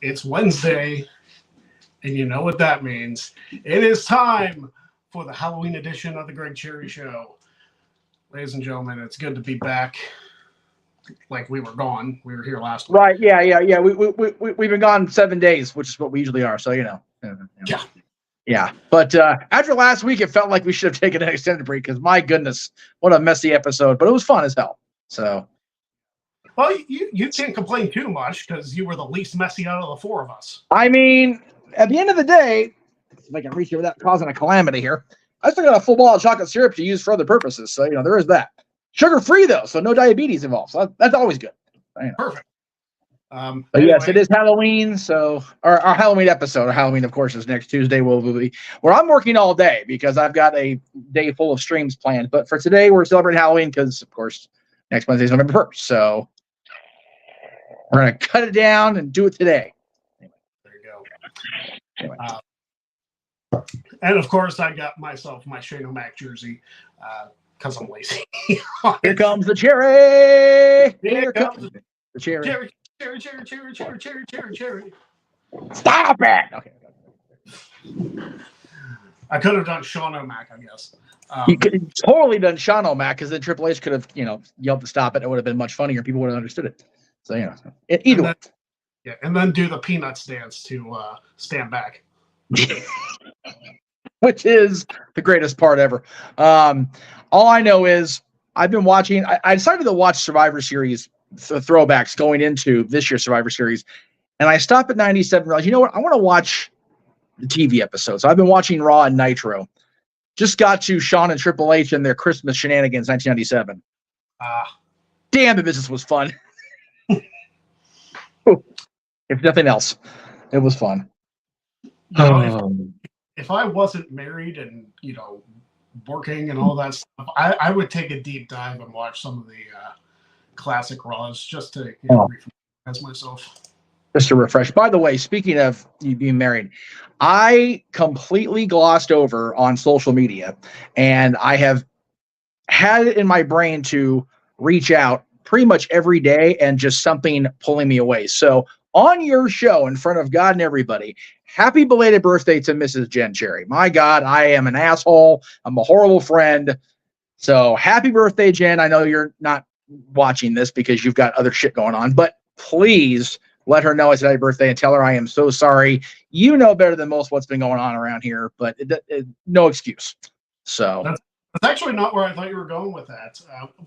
It's Wednesday, and you know what that means. It is time for the Halloween edition of the Greg Cherry Show. Ladies and gentlemen, it's good to be back. Like we were gone. We were here last week. Right, yeah. We've been gone 7 days, which is what we usually are, so you know. Yeah. Yeah, but after last week, it felt like we should have taken an extended break because, my goodness, what a messy episode. But it was fun as hell. So, well, you can't complain too much because you were the least messy out of the four of us. I mean, at the end of the day, if I can reach here without causing a calamity here, I still got a full bottle of chocolate syrup to use for other purposes. So, there is that. Sugar-free, though, so no diabetes involved. So that's always good. Perfect. But anyway, yes, it is Halloween. So our Halloween episode, our Halloween, of course, is next Tuesday. Will be where I'm working all day because I've got a day full of streams planned. But for today, we're celebrating Halloween because, of course, next Wednesday is November 1st. So we're going to cut it down and do it today. There you go. Anyway. And, of course, I got myself my Shane O'Mac jersey because I'm lazy. Here comes the cherry. Here comes the cherry. Cherry. Stop it. Okay. I could have done Sean O'Mac, I guess. You could have totally done Sean O'Mac because then Triple H could have, yelled to stop it. It would have been much funnier. People would have understood it. So, either way. Yeah, and then do the Peanuts dance to stand back. Which is the greatest part ever. All I know is I've been watching. I decided to watch Survivor Series throwbacks going into this year's Survivor Series, and I stopped at 97. Realized, you know what? I want to watch the TV episodes. So I've been watching Raw and Nitro. Just got to Shawn and Triple H and their Christmas shenanigans, 1997. Damn, the business was fun. If nothing else, it was fun. If I wasn't married and working and all that stuff, I would take a deep dive and watch some of the classic Raws just to refresh myself. Just to refresh. By the way, speaking of you being married, I completely glossed over on social media, and I have had it in my brain to reach out pretty much every day and just something pulling me away. So on your show, in front of God and everybody, happy belated birthday to Mrs. Jen Cherry. My God, I am an asshole. I'm a horrible friend. So happy birthday, Jen. I know you're not watching this because you've got other shit going on, but please let her know it's happy birthday and tell her I am so sorry. You know better than most what's been going on around here, but no excuse. So that's actually not where I thought you were going with that.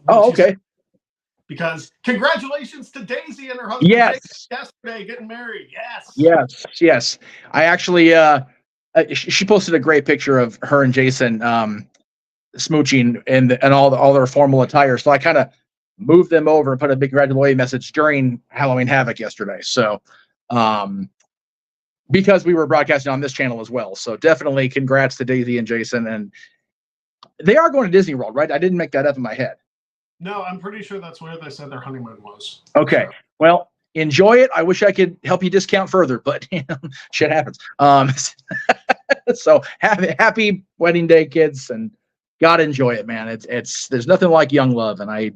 Okay. Because congratulations to Daisy and her husband yesterday getting married. Yes. I actually, she posted a great picture of her and Jason smooching and all their formal attire. So I kind of moved them over and put a big congratulatory message during Halloween Havoc yesterday. So, because we were broadcasting on this channel as well. So definitely congrats to Daisy and Jason. And they are going to Disney World, right? I didn't make that up in my head. No, I'm pretty sure that's where they said their honeymoon was. Okay. So. Well, enjoy it. I wish I could help you discount further, but shit happens. So happy wedding day, kids, and gotta enjoy it, man. It's there's nothing like young love, and I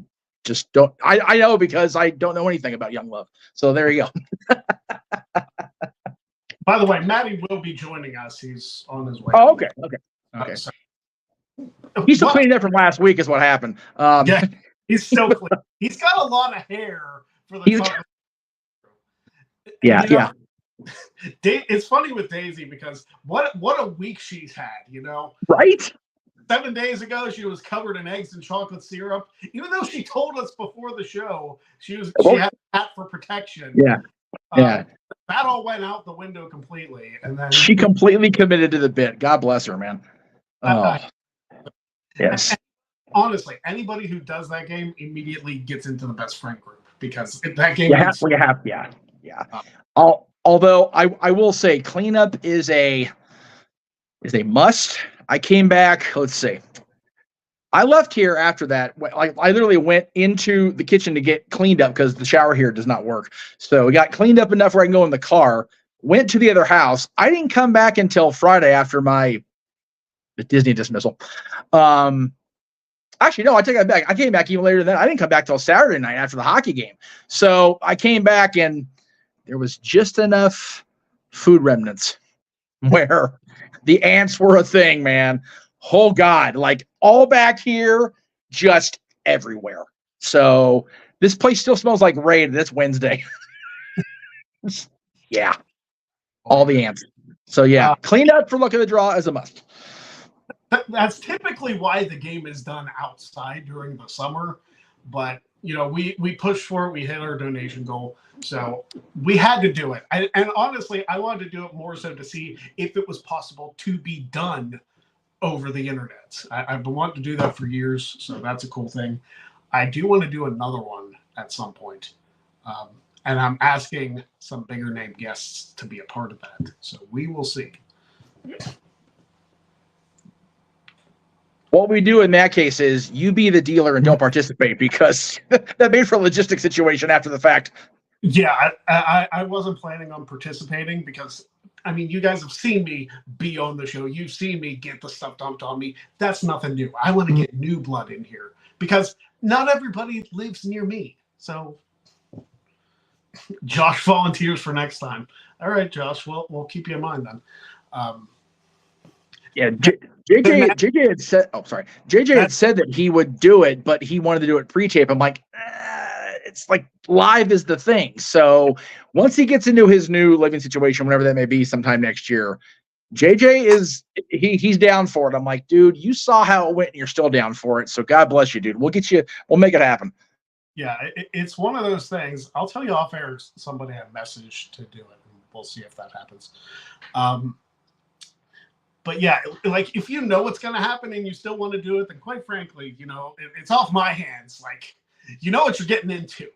just don't. I know because I don't know anything about young love. So there you go. By the way, Matty will be joining us. He's on his way. Oh, okay. So. He's still cleaning up from last week, is what happened. Yeah, he's still clean. He's got a lot of hair for the. Yeah. It's funny with Daisy because what a week she's had, Right? 7 days ago, she was covered in eggs and chocolate syrup. Even though she told us before the show she had a hat for protection. Yeah. That all went out the window completely, and then she completely committed to the bit. God bless her, man. Yes. Honestly, anybody who does that game immediately gets into the best friend group because that game. Yeah. Although I will say, cleanup is a must. I came back. Let's see. I left here after that. I literally went into the kitchen to get cleaned up because the shower here does not work. So we got cleaned up enough where I can go in the car. Went to the other house. I didn't come back until Friday after my Disney dismissal. Actually, no, I take that back. I came back even later than that. I didn't come back till Saturday night after the hockey game. So I came back and there was just enough food remnants where the ants were a thing, man. Oh God, like all back here, just everywhere. So this place still smells like rain. It's Wednesday. Yeah, all the ants. So yeah, clean up for luck of the draw as a must. That's typically why the game is done outside during the summer, but we pushed for it. We hit our donation goal, so we had to do it. And honestly, I wanted to do it more so to see if it was possible to be done over the internet. I've been wanting to do that for years, so that's a cool thing. I do want to do another one at some point, and I'm asking some bigger name guests to be a part of that. So we will see. What we do in that case is you be the dealer and don't participate, because that made for a logistic situation after the fact. Yeah, I wasn't planning on participating because, I mean, you guys have seen me be on the show. You've seen me get the stuff dumped on me. That's nothing new. I want to get new blood in here because not everybody lives near me. So Josh volunteers for next time. All right, Josh, we'll keep you in mind then. Yeah, JJ had said. Oh, sorry. JJ had said that he would do it, but he wanted to do it pre-tape. I'm like, it's like live is the thing. So once he gets into his new living situation, whatever that may be, sometime next year, JJ he's down for it. I'm like, dude, you saw how it went, and you're still down for it. So God bless you, dude. We'll make it happen. Yeah, it's one of those things. I'll tell you off air. Somebody had messaged to do it, and we'll see if that happens. But yeah, like if you know what's going to happen and you still want to do it, then quite frankly, it's off my hands. Like, you know what you're getting into.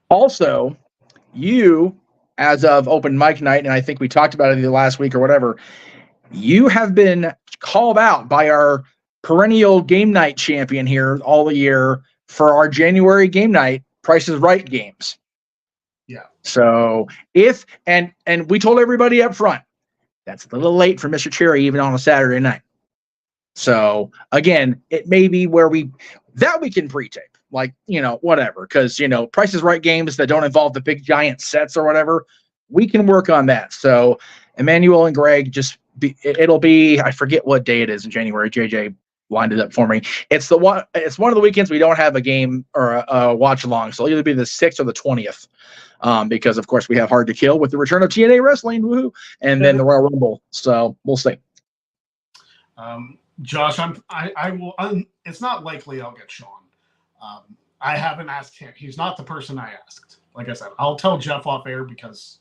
Also, you, as of open mic night, and I think we talked about it either last week or whatever, you have been called out by our perennial game night champion here all the year for our January game night Price is Right games. Yeah. So and we told everybody up front, that's a little late for Mr. Cherry even on a Saturday night. So again, it may be where we can pre-tape, like, whatever, because Price is Right games that don't involve the big giant sets or whatever, we can work on that. So Emmanuel and Greg, it'll be, I forget what day it is in January. JJ lined it up for me. It's one of the weekends we don't have a game or a watch along, so it'll either be the 6th or the 20th. Because of course we have Hard to Kill with the return of TNA Wrestling, woohoo, and then the Royal Rumble. So we'll see. Josh, I will. It's not likely I'll get Sean. I haven't asked him. He's not the person I asked. Like I said, I'll tell Jeff off air because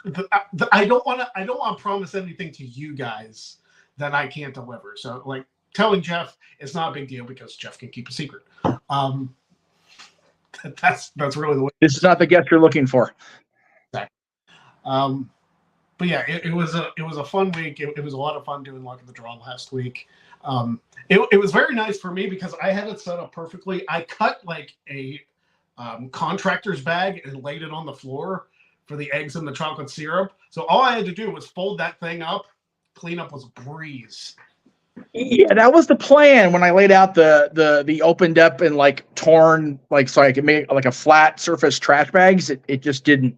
I don't want to promise anything to you guys that I can't deliver. So like telling Jeff, it's not a big deal because Jeff can keep a secret. That's really the way. This is not the guest you're looking for. Exactly. But yeah, it was a fun week. It was a lot of fun doing Luck of the Draw last week. It was very nice for me because I had it set up perfectly. I cut like a contractor's bag and laid it on the floor for the eggs and the chocolate syrup. So all I had to do was fold that thing up. Cleanup was a breeze. Yeah, that was the plan when I laid out the opened up and like torn, like, so I could make like a flat surface trash bags. It just didn't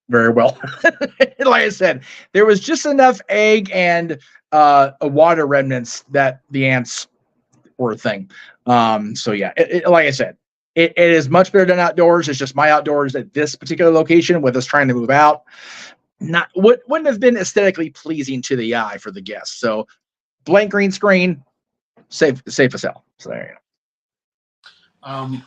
very well. Like I said, there was just enough egg and water remnants that the ants were a thing. So yeah, like I said, it is much better than outdoors. It's just my outdoors at this particular location with us trying to move out. Wouldn't have been aesthetically pleasing to the eye for the guests. So blank green screen, safe as hell. So there you go.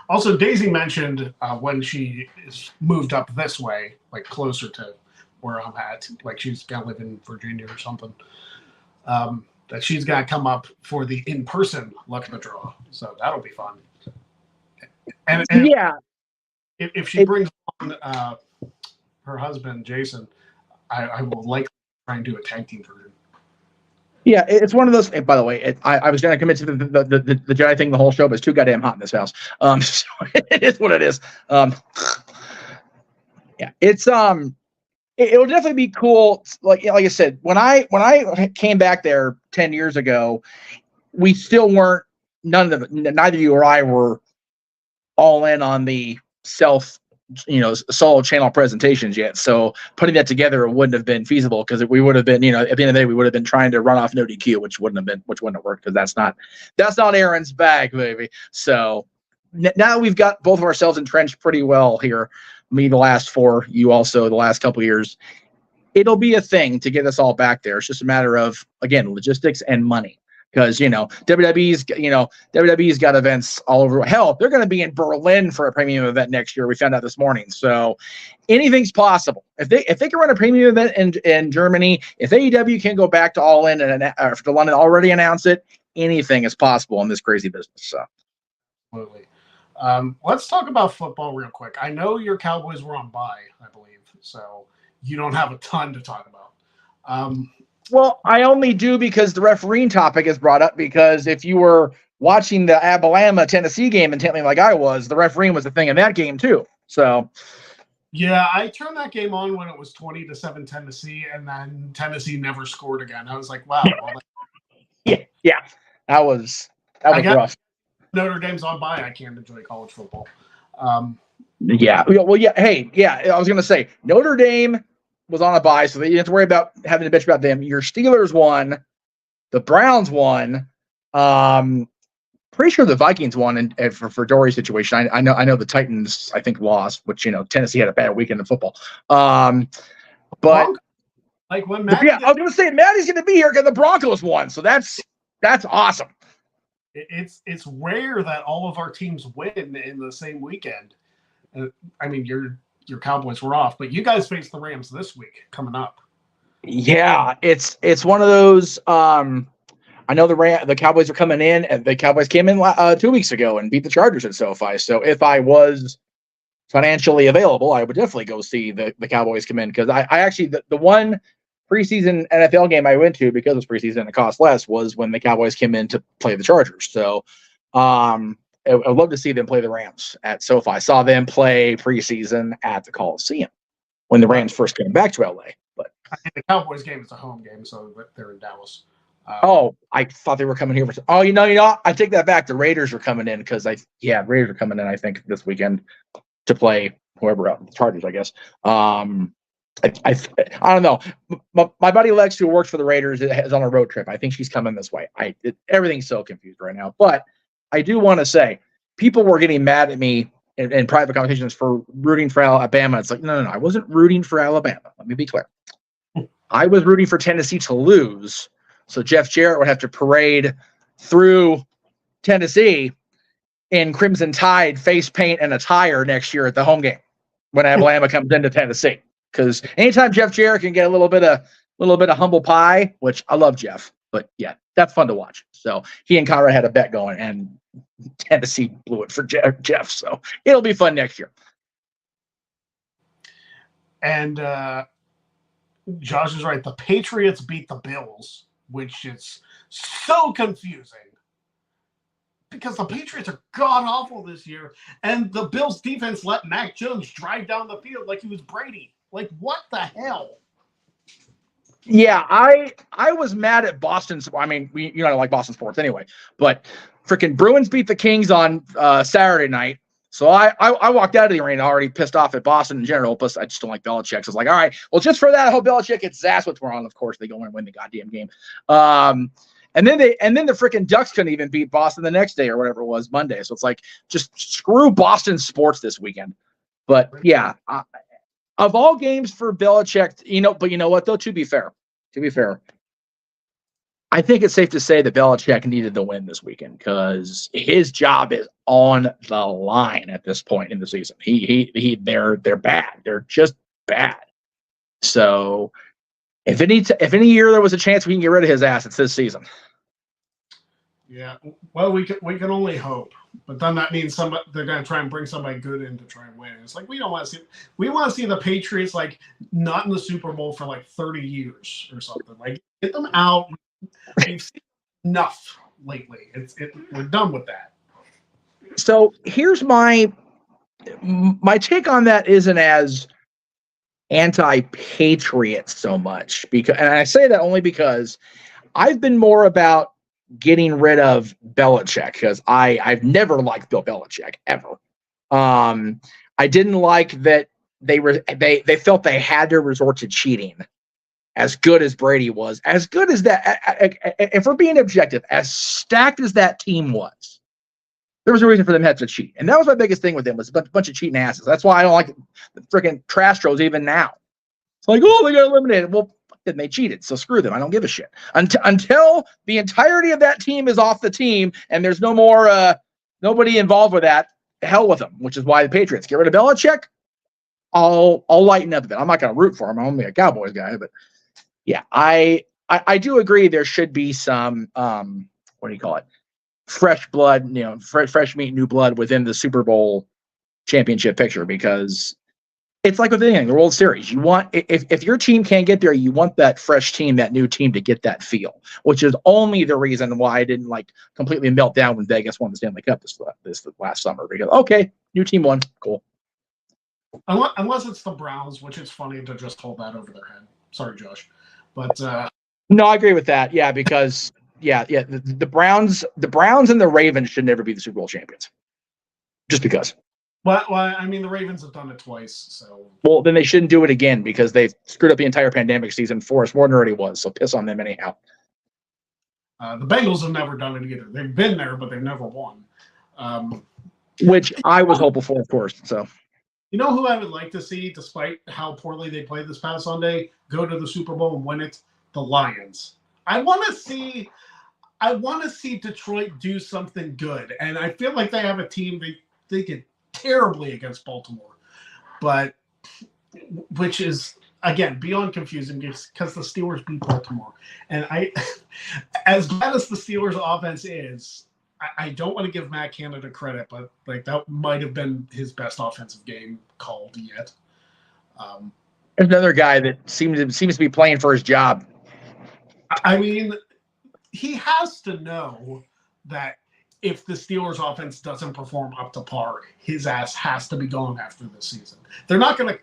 Also, Daisy mentioned when she is moved up this way, like closer to where I'm at, like she's gonna live in Virginia or something, that she's gonna come up for the in-person Luck of the Draw. So that'll be fun. And yeah, if she brings on her husband Jason, I will likely try and do a tag team version. Yeah, it's one of those. By the way, I was going to commit to the Jedi thing the whole show, but it's too goddamn hot in this house. So it is what it is. Yeah, it's it'll definitely be cool. Like I said, when I came back there 10 years ago, we still weren't. Neither you or I were all in on the solo channel presentations yet. So putting that together wouldn't have been feasible because we would have been, at the end of the day, we would have been trying to run off no DQ, which wouldn't have worked because that's not Aaron's bag, baby. So now we've got both of ourselves entrenched pretty well here. Me, the last 4, you also the last couple of years. It'll be a thing to get us all back there. It's just a matter of, again, logistics and money. Because WWE's got events all over. Hell, they're going to be in Berlin for a premium event next year. We found out this morning. So anything's possible. If they can run a premium event in Germany, if AEW can go back to All In and to London already announce it, anything is possible in this crazy business. So absolutely. Let's talk about football real quick. I know your Cowboys were on bye, I believe, so you don't have a ton to talk about. Well, I only do because the refereeing topic is brought up, because if you were watching the Alabama-Tennessee game intently like I was, the refereeing was the thing in that game too. So, yeah, I turned that game on when it was 20-7 Tennessee, and then Tennessee never scored again. I was like, wow. Yeah, that was rough. Notre Dame's on bye. I can't enjoy college football. Yeah. Well, yeah. Hey, yeah, I was going to say Notre Dame was on a bye, so you didn't have to worry about having to bitch about them. Your Steelers won. The Browns won. Pretty sure the Vikings won and for Dory's situation. I know the Titans, I think, lost, which, Tennessee had a bad weekend in football. But like when Matt, I was going to say Maddie's going to be here because the Broncos won, so that's awesome. It's rare that all of our teams win in the same weekend. I mean, your Cowboys were off, but you guys face the Rams this week coming up. Yeah, it's one of those. I know the Cowboys are coming in, and the Cowboys came in 2 weeks ago and beat the Chargers at SoFi. So if I was financially available, I would definitely go see the Cowboys come in, because I actually the one preseason NFL game I went to, because it was preseason and it cost less, was when the Cowboys came in to play the Chargers. So I'd love to see them play the Rams at SoFi. I saw them play preseason at the Coliseum when the Rams first came back to LA. But the Cowboys game is a home game, so they're in Dallas. I thought they were coming here for. Oh, you know, I take that back. The Raiders are coming in because Raiders are coming in, I think, this weekend to play whoever else, the Chargers, I guess. I don't know. My buddy Lex, who works for the Raiders, is on a road trip. I think she's coming this way. Everything's so confused right now. But I do want to say, people were getting mad at me in private conversations for rooting for Alabama. It's like, no. I wasn't rooting for Alabama. Let me be clear. I was rooting for Tennessee to lose, so Jeff Jarrett would have to parade through Tennessee in Crimson Tide face paint and attire next year at the home game when Alabama comes into Tennessee. Because anytime Jeff Jarrett can get a little bit of humble pie, which I love Jeff, but yeah, that's fun to watch. So he and Conrad had a bet going, and Tennessee blew it for Jeff. So it'll be fun next year. And Josh is right. The Patriots beat the Bills, which is so confusing because the Patriots are god awful this year, and the Bills defense let Mac Jones drive down the field like he was Brady. Like, what the hell? Yeah, I was mad at Boston. I mean, I don't like Boston sports anyway, but freaking Bruins beat the Kings on Saturday night. So I walked out of the arena already pissed off at Boston in general. Plus, I just don't like Belichick. So I was like, all right, well, just for that, I hope Belichick gets his ass whipped tomorrow. And of course, they go and win the goddamn game. And then the freaking Ducks couldn't even beat Boston the next day or whatever it was, Monday. So it's like, just screw Boston sports this weekend. But yeah, of all games for Belichick, but you know what though? To be fair, I think it's safe to say that Belichick needed the win this weekend because his job is on the line at this point in the season. They're bad. They're just bad. So if any year there was a chance we can get rid of his ass, it's this season. Yeah. Well, we can only hope, but then that means they're going to try and bring somebody good in to try and win. It's like we don't want to see. We want to see the Patriots like not in the Super Bowl for like 30 years or something. Like get them out. We've seen enough lately. We're done with that. So here's my take on that. Isn't as anti-Patriot so much, and I say that only because I've been more about getting rid of Belichick because I've never liked Bill Belichick ever. I didn't like that they felt they had to resort to cheating. As good as Brady was, as good as that, if we're being objective, as stacked as that team was, there was a reason for them to have to cheat. And that was my biggest thing with them, was a bunch of cheating asses. That's why I don't like the freaking Trastros even now. It's like, oh, they got eliminated. Well, then they cheated, so screw them. I don't give a shit. Until the entirety of that team is off the team and there's no more nobody involved with that, hell with them, which is why the Patriots get rid of Belichick. I'll lighten up a bit. I'm not going to root for him. I'm only a Cowboys guy, but yeah, I do agree there should be some what do you call it? Fresh blood, fresh meat, new blood within the Super Bowl championship picture, because it's like with anything, the World Series. You want, if your team can't get there, you want that fresh team, that new team to get that feel, which is only the reason why I didn't like completely melt down when Vegas won the Stanley Cup this last summer, because okay, new team won, cool. Unless it's the Browns, which is funny to just hold that over their head. Sorry, Josh. But no, I agree with that. Yeah, because the Browns and the Ravens should never be the Super Bowl champions, just because. Well, I mean, the Ravens have done it twice, so. Well, then they shouldn't do it again, because they screwed up the entire pandemic season for us more than already was. So piss on them anyhow. The Bengals have never done it either. They've been there, but they've never won. Which I was hopeful for, of course. So. You know who I would like to see, despite how poorly they played this past Sunday, go to the Super Bowl and win it? The Lions. I want to see Detroit do something good, and I feel like they have a team they did terribly against Baltimore, but which is again beyond confusing because the Steelers beat Baltimore, and as bad as the Steelers' offense is. I don't want to give Matt Canada credit, but like that might have been his best offensive game called yet. There's another guy that seems to be playing for his job. I mean, he has to know that if the Steelers' offense doesn't perform up to par, his ass has to be gone after this season. They're not gonna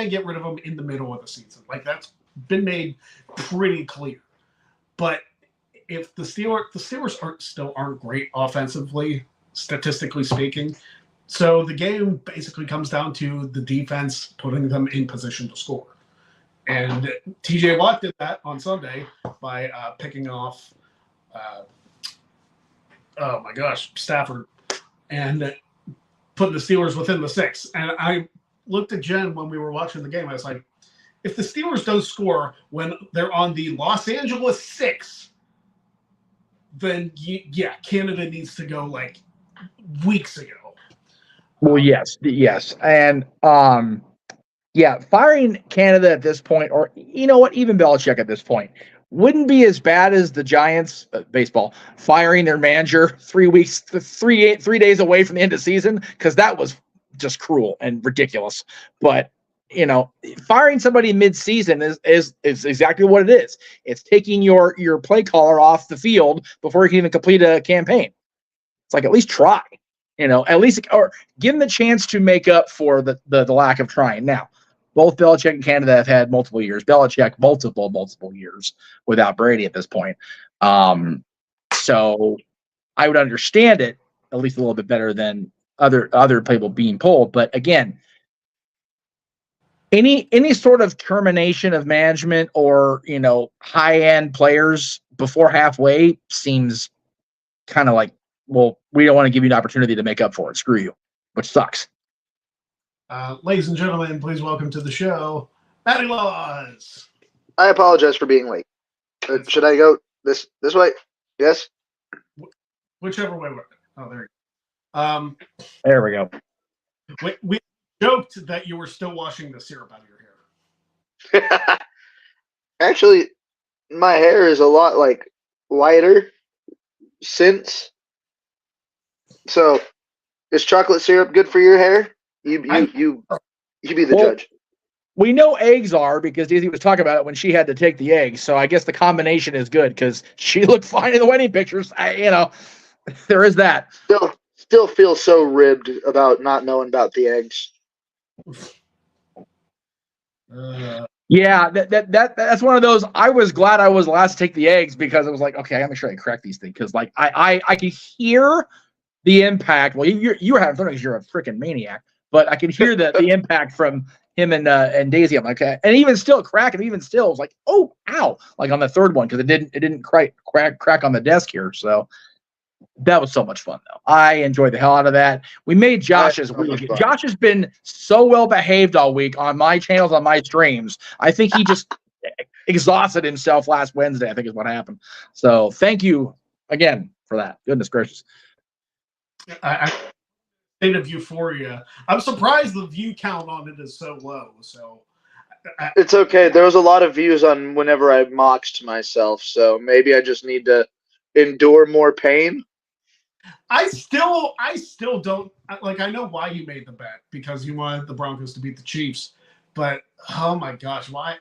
get rid of him in the middle of the season. Like that's been made pretty clear. But if the Steelers aren't great offensively, statistically speaking, so the game basically comes down to the defense putting them in position to score. And TJ Watt did that on Sunday by picking off, Stafford, and putting the Steelers within the 6. And I looked at Jen when we were watching the game. I was like, if the Steelers don't score when they're on the Los Angeles 6, then Canada needs to go like weeks ago. Well, yes, and firing Canada at this point, or you know what, even Belichick at this point, wouldn't be as bad as the Giants baseball firing their manager 3 days away from the end of the season, because that was just cruel and ridiculous. But firing somebody mid-season is exactly what it is. It's taking your play caller off the field before you can even complete a campaign. It's like, at least try, at least, or give them the chance to make up for the lack of trying. Now, both Belichick and Canada have had multiple years. Belichick, multiple years without Brady at this point. So I would understand it at least a little bit better than other people being pulled. But again, any sort of termination of management or high-end players before halfway seems kind of like, well, we don't want to give you an opportunity to make up for it. Screw you, which sucks. Ladies and gentlemen, please welcome to the show, Matty Laws. I apologize for being late. Should I go this way? Yes. Whichever way. Oh, there you go. There we go. We joked that you were still washing the syrup out of your hair. Actually, my hair is a lot like lighter since. So, is chocolate syrup good for your hair? You be the judge. We know eggs are, because Daisy was talking about it when she had to take the eggs. So I guess the combination is good, because she looked fine in the wedding pictures. There is that. Still feel so ribbed about not knowing about the eggs. Yeah, that's one of those. I was glad I was last to take the eggs, because I was like, okay, I gotta make sure I crack these things, because like I could hear the impact. Well, you were having fun because you're a freaking maniac, but I could hear the impact from him and Daisy. I'm like, and even still, cracking. Even still, it was like, oh, ow! Like on the third one because it didn't crack on the desk here. So that was so much fun, though. I enjoyed the hell out of that. We made Josh's week. Josh has been so well behaved all week on my channels, on my streams. I think he just exhausted himself last Wednesday, I think is what happened. So thank you again for that. Goodness gracious. I state of euphoria. I'm surprised the view count on it is so low. So it's okay. There was a lot of views on whenever I mocked myself, so maybe I just need to endure more pain. I still don't like. I know why you made the bet because you wanted the Broncos to beat the Chiefs, but oh my gosh, why?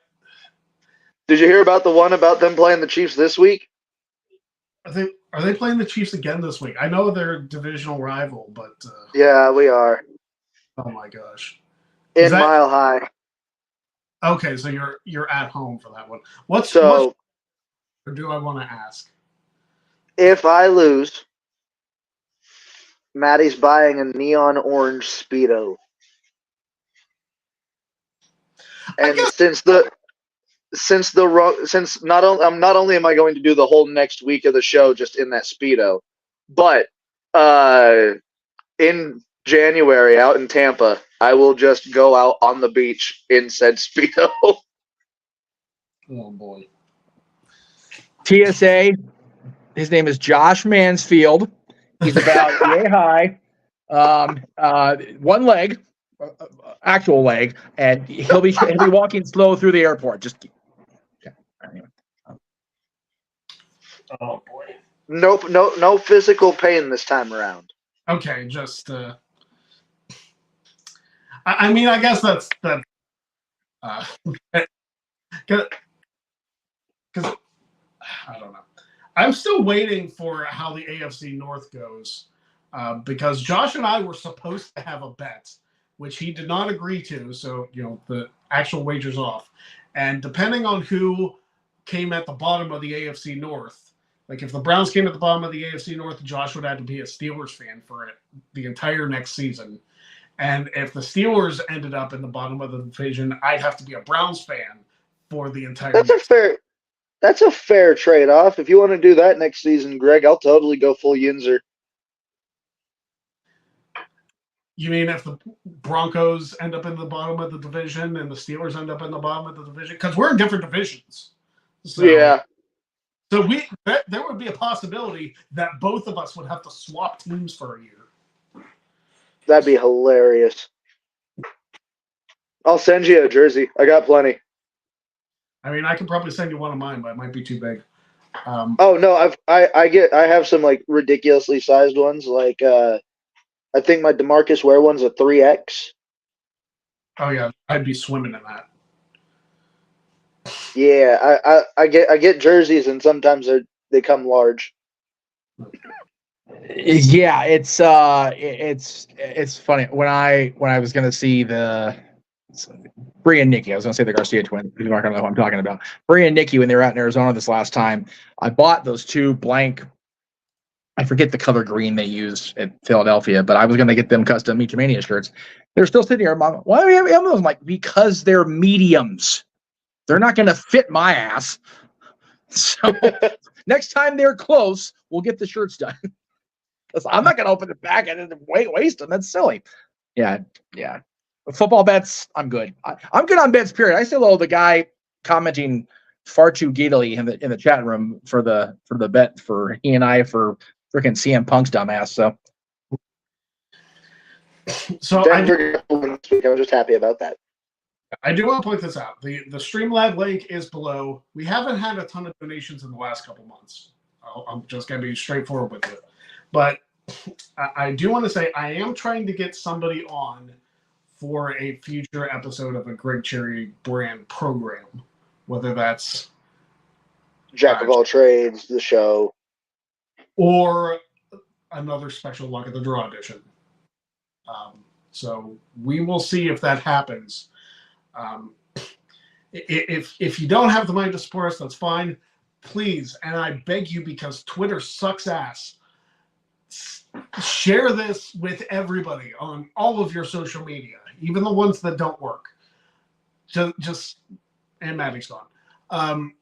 Did you hear about the one about them playing the Chiefs this week? Are they playing the Chiefs again this week? I know they're a divisional rival, but yeah, we are. Oh my gosh! In Mile High. Okay, so you're at home for that one. Or do I want to ask? If I lose, Maddie's buying a neon orange Speedo. And since not only am I going to do the whole next week of the show just in that Speedo, but in January out in Tampa, I will just go out on the beach in said Speedo. Oh boy. TSA, his name is Josh Mansfield. He's about yay high, one leg, actual leg, and he'll be walking slow through the airport. Just anyway. Oh boy. No physical pain this time around. Okay, just I mean, I guess that's because I don't know. I'm still waiting for how the AFC North goes because Josh and I were supposed to have a bet, which he did not agree to. So, the actual wager's off. And depending on who came at the bottom of the AFC North, like if the Browns came at the bottom of the AFC North, Josh would have to be a Steelers fan for it the entire next season. And if the Steelers ended up in the bottom of the division, I'd have to be a Browns fan for the entire That's a fair trade-off. If you want to do that next season, Greg, I'll totally go full Yinzer. You mean if the Broncos end up in the bottom of the division and the Steelers end up in the bottom of the division? Because we're in different divisions. So, yeah. So there would be a possibility that both of us would have to swap teams for a year. That'd be hilarious. I'll send you a jersey. I got plenty. I mean, I could probably send you one of mine, but it might be too big. Oh no, I have some like ridiculously sized ones. Like I think my DeMarcus Ware one's a 3X. Oh yeah, I'd be swimming in that. Yeah, I get jerseys and sometimes they come large. Yeah, it's funny when I was gonna see the Bree and Nikki. I was going to say the Garcia twins. You're not going to know who I'm talking about. Bree and Nikki, when they were out in Arizona this last time, I bought those two blank. I forget the color green they used at Philadelphia, but I was going to get them custom Meet Your Mania shirts. They're still sitting here. Mom, why do we have those? I'm like, because they're mediums. They're not going to fit my ass. So next time they're close, we'll get the shirts done. I'm not going to open the back and waste them. That's silly. Yeah. Football bets, I'm good. I'm good on bets, period. I still owe the guy commenting far too giddily in the chat room for the bet for he and I for freaking CM Punk's dumbass. So I'm just happy about that. I do want to point this out. The Streamlab link is below. We haven't had a ton of donations in the last couple months. I'm just going to be straightforward with you. But I do want to say I am trying to get somebody on for a future episode of a Greg Cherry brand program, whether that's Jack of all trades, the show, or another special Luck of the Draw edition. So we will see if that happens. If you don't have the money to support us, that's fine. Please, and I beg you, because Twitter sucks ass, share this with everybody on all of your social media, even the ones that don't work. Just and Maddie's gone.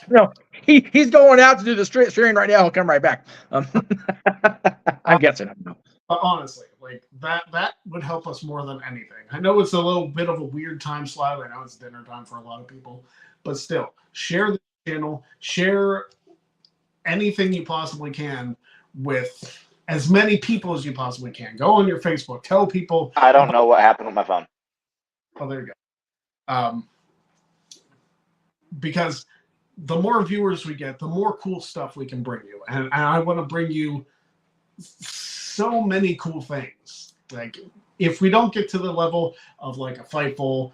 No, he's going out to do the streaming right now. He'll come right back. I'm guessing. I don't know. But honestly, like that would help us more than anything. I know it's a little bit of a weird time slot. I know it's dinner time for a lot of people, but still, share the channel, share anything you possibly can with as many people as you possibly can. Go on your Facebook, tell people. I don't know what happened with my phone. Oh, there you go. Because the more viewers we get, the more cool stuff we can bring you, and I want to bring you so many cool things. Like, if we don't get to the level of like a Fightful,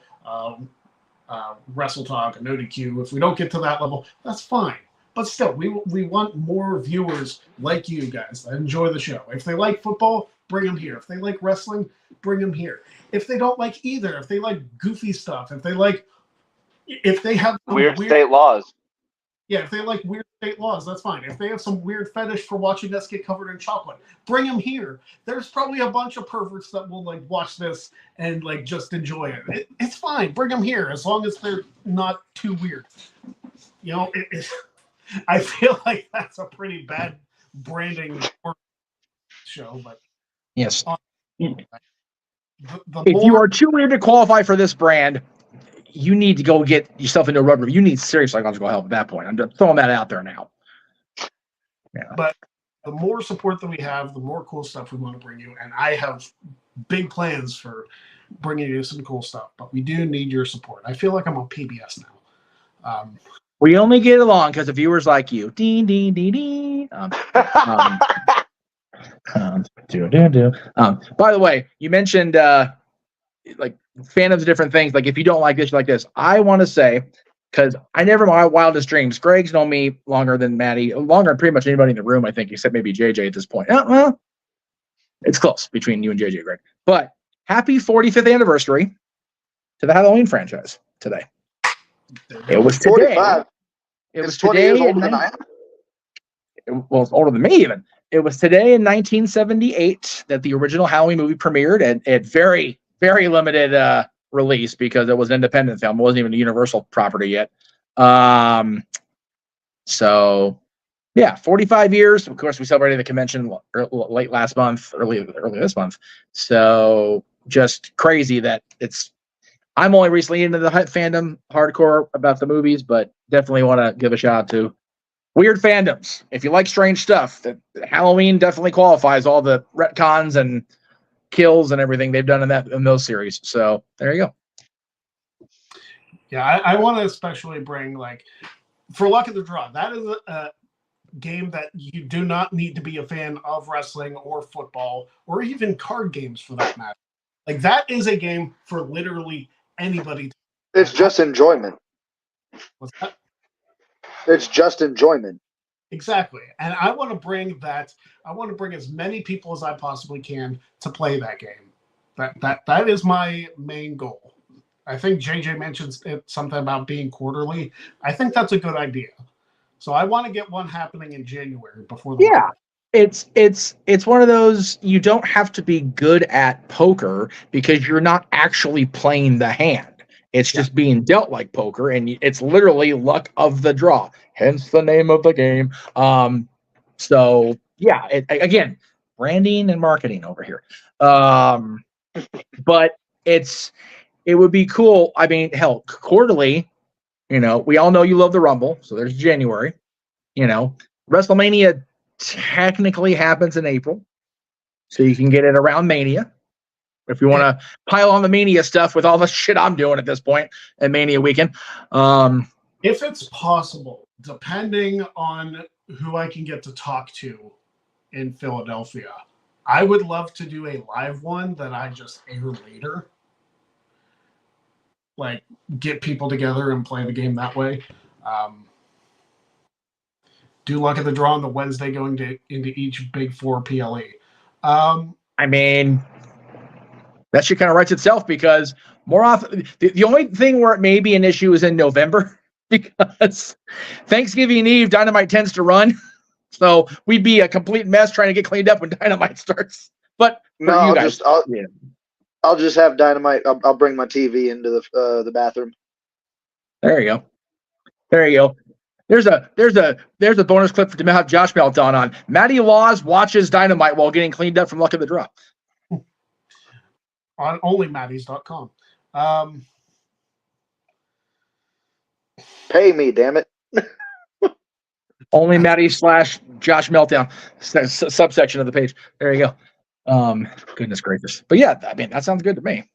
Wrestle Talk, an ODQ, if we don't get to that level, that's fine. But still, we want more viewers like you guys that enjoy the show. If they like football, bring them here. If they like wrestling, bring them here. If they don't like either, if they like goofy stuff, if they have weird state laws. Yeah, if they like weird state laws, that's fine. If they have some weird fetish for watching us get covered in chocolate, bring them here. There's probably a bunch of perverts that will like watch this and like just enjoy it. It's fine. Bring them here as long as they're not too weird. You know, I feel like that's a pretty bad branding show, but yes. If you are too weird to qualify for this brand, you need to go get yourself into a rubber. You need serious psychological help at that point. I'm just throwing that out there now. Yeah. But the more support that we have, the more cool stuff we want to bring you. And I have big plans for bringing you some cool stuff. But we do need your support. I feel like I'm on PBS now. We only get along because of viewers like you. Ding, ding, ding, ding. By the way, you mentioned like fandoms of different things. Like if you don't like this, you like this. I want to say, because I never my wildest dreams. Greg's known me longer than Maddie, longer than pretty much anybody in the room, I think, except maybe JJ at this point. Well, it's close between you and JJ, Greg. But happy 45th anniversary to the Halloween franchise today. It was today. 45. It was 20 today. years older than I am. Well, it's older than me even. It was today in 1978 that the original Halloween movie premiered, and it very, very limited release because it was an independent film. It wasn't even a Universal property yet. So, yeah, 45 years. Of course, we celebrated the convention late last month, early this month. So, just crazy that it's. I'm only recently into the fandom hardcore about the movies, but definitely want to give a shout out to weird fandoms. If you like strange stuff, Halloween definitely qualifies all the retcons and kills and everything they've done in those series. So there you go. Yeah, I want to especially bring, like, for Luck of the Draw. That is a game that you do not need to be a fan of wrestling or football or even card games for that matter. Like, that is a game for literally anybody. It's just enjoyment. What's that? It's just enjoyment. Exactly. And I want to bring that. I want to bring as many people as I possibly can to play that game. That is my main goal. I think JJ mentions something about being quarterly. I think that's a good idea. So I want to get one happening in January before the Yeah. It's one of those, you don't have to be good at poker because you're not actually playing the hand. It's just being dealt like poker, and it's literally luck of the draw, hence the name of the game. So yeah, again, branding and marketing over here. But it would be cool. I mean, hell, quarterly, we all know you love the Rumble, so there's January. WrestleMania technically happens in April, so you can get it around Mania. If you want to pile on the Mania stuff with all the shit I'm doing at this point and Mania weekend. If it's possible, depending on who I can get to talk to in Philadelphia, I would love to do a live one that I just air later. Like, get people together and play the game that way. Do Luck of the Draw on the Wednesday going into each Big Four PLE. I mean, that shit kind of writes itself because more often, the only thing where it may be an issue is in November because Thanksgiving Eve, Dynamite tends to run. So we'd be a complete mess trying to get cleaned up when Dynamite starts. But for No, you guys, I'll just have Dynamite. I'll bring my TV into the bathroom. There you go. There you go. There's a bonus clip to have Josh Meltdown on. Matty Laws watches Dynamite while getting cleaned up from Luck of the Draw. On onlymatties.com. Pay me, damn it. Only Matty / Josh Meltdown subsection of the page. There you go. Goodness gracious. But yeah, I mean, that sounds good to me.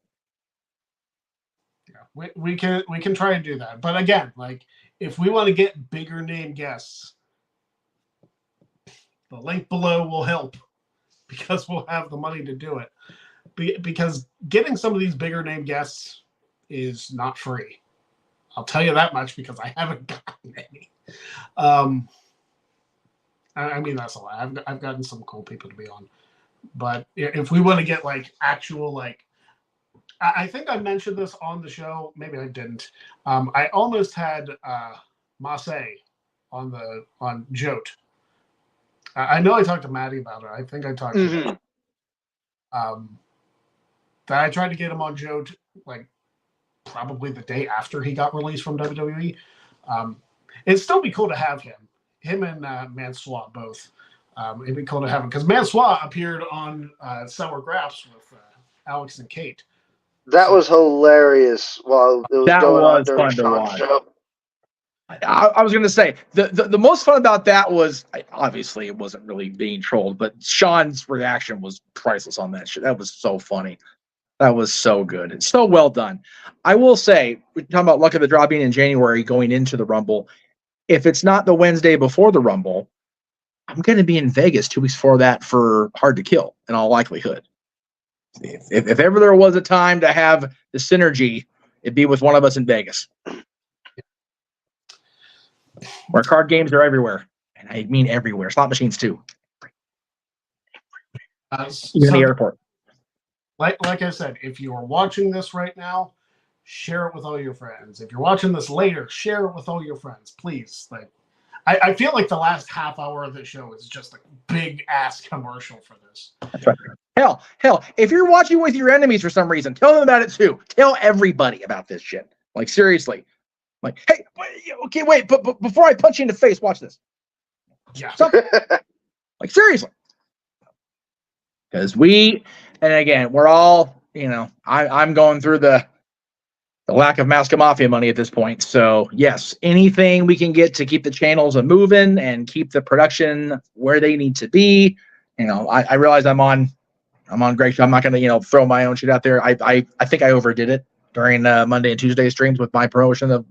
Yeah, we can try and do that. But again, like, if we want to get bigger name guests, the link below will help because we'll have the money to do it. Because getting some of these bigger name guests is not free. I'll tell you that much because I haven't gotten any. I mean, that's a lie. I've gotten some cool people to be on. But if we want to get like actual, like, I think I mentioned this on the show. Maybe I didn't. I almost had Massey on Jote. I know I talked to Maddie about it. I think I talked to him. That I tried to get him on Jote, like, probably the day after he got released from WWE. It'd still be cool to have him and Mansois both. It'd be cool to have him because Mansois appeared on Sour Graps with Alex and Kate. That was hilarious while it was That going on was during fun to Sean's watch. show. I was going to say the most fun about that was obviously it wasn't really being trolled, but Sean's reaction was priceless on that shit. That was so funny. That was so good. It's so well done. I will say, we're talking about Luck of the Draw being in January going into the Rumble. If it's not the Wednesday before the Rumble, I'm going to be in Vegas 2 weeks before that for Hard to Kill, in all likelihood. If ever there was a time to have the synergy, it'd be with one of us in Vegas. Where card games are everywhere. And I mean everywhere. Slot machines, too. Even the airport. Like I said, if you are watching this right now, share it with all your friends. If you're watching this later, share it with all your friends, please. Like, I feel like the last half hour of the show is just a big ass commercial for this. That's right. Hell, if you're watching with your enemies for some reason, tell them about it too. Tell everybody about this shit. Like, seriously. Like, hey, okay, wait, but before I punch you in the face, watch this. Yeah. Like, seriously. Because and again, we're all, I'm going through the lack of Maska Mafia money at this point. So, yes, anything we can get to keep the channels moving and keep the production where they need to be. I realize I'm on Greg Show. I'm not going to, throw my own shit out there. I think I overdid it during Monday and Tuesday streams with my promotion of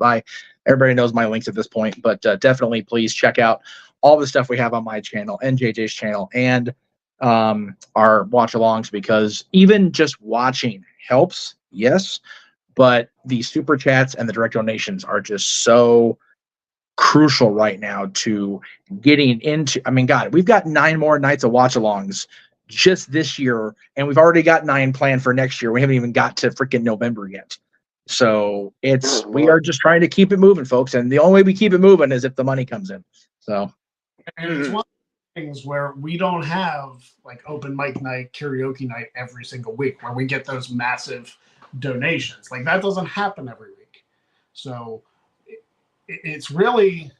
everybody knows my links at this point, but definitely please check out all the stuff we have on my channel and JJ's channel and our watch alongs, because even just watching helps. Yes. But the super chats and the direct donations are just so crucial right now to getting into. I mean, God, we've got 9 more nights of watch alongs just this year, and we've already got 9 planned for next year. We haven't even got to freaking November yet. So we are just trying to keep it moving, folks. And the only way we keep it moving is if the money comes in. So, and it's one of the things where we don't have like open mic night, karaoke night every single week where we get those massive donations. Like, that doesn't happen every week. So it's really,